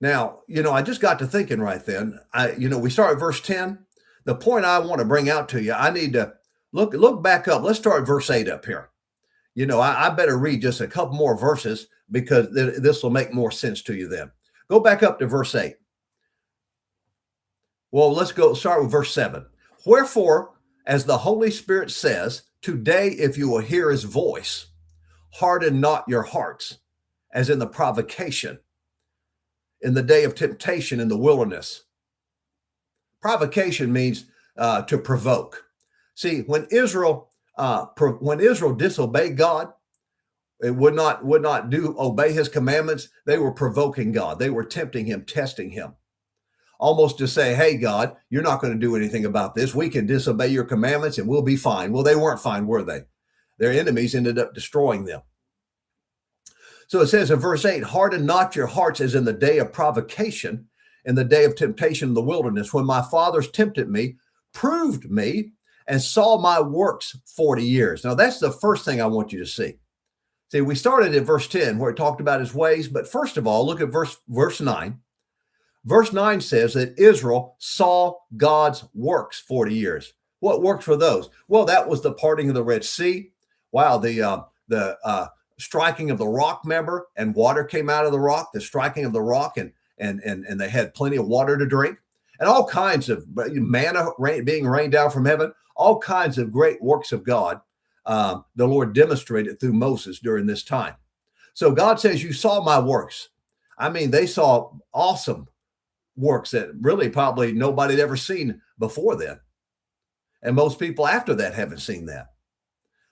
Now, I just got to thinking right then. We start at verse 10. The point I want to bring out to you, I need to look back up. Let's start at verse 8 up here. I better read just a couple more verses because this will make more sense to you then. Go back up to verse 8. Well, let's go start with verse 7. Wherefore, as the Holy Spirit says, today, if you will hear his voice, harden not your hearts, as in the provocation, in the day of temptation in the wilderness. Provocation means to provoke. See, when Israel disobeyed God, it would not obey his commandments. They were provoking God. They were tempting him, testing him, almost to say, hey, God, you're not going to do anything about this. We can disobey your commandments and we'll be fine. Well, they weren't fine, were they? Their enemies ended up destroying them. So it says in verse 8, harden not your hearts as in the day of provocation, in the day of temptation in the wilderness, when my fathers tempted me, proved me, and saw my works 40 years. Now, that's the first thing I want you to see. See, we started at verse 10 where it talked about his ways, but first of all, look at verse 9. Verse 9 says that Israel saw God's works 40 years. What works were those? Well, that was the parting of the Red Sea. Wow, the striking of the rock, remember, and water came out of the rock, the striking of the rock, and they had plenty of water to drink, and all kinds of manna being rained down from heaven, all kinds of great works of God. The Lord demonstrated through Moses during this time. So God says, you saw my works. I mean, they saw awesome works that really probably nobody had ever seen before then. And most people after that haven't seen that.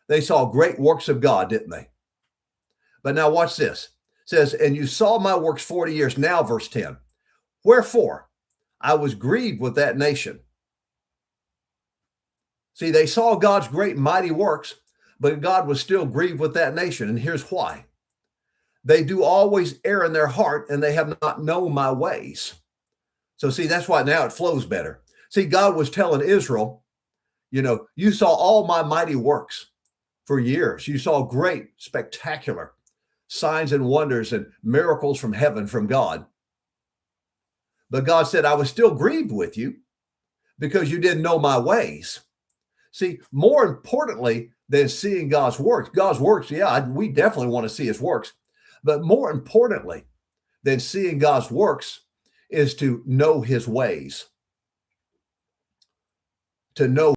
They saw great works of God, didn't they? But now watch this. It says, and you saw my works 40 years. Now, verse 10. Wherefore, I was grieved with that nation. See, they saw God's great mighty works, but God was still grieved with that nation. And here's why. They do always err in their heart, and they have not known my ways. So see, that's why now it flows better. See, God was telling Israel, you saw all my mighty works for years. You saw great, spectacular signs and wonders and miracles from heaven, from God. But God said, I was still grieved with you because you didn't know my ways. See, more importantly than seeing God's works, yeah, we definitely want to see his works. But more importantly than seeing God's works is to know his ways, to know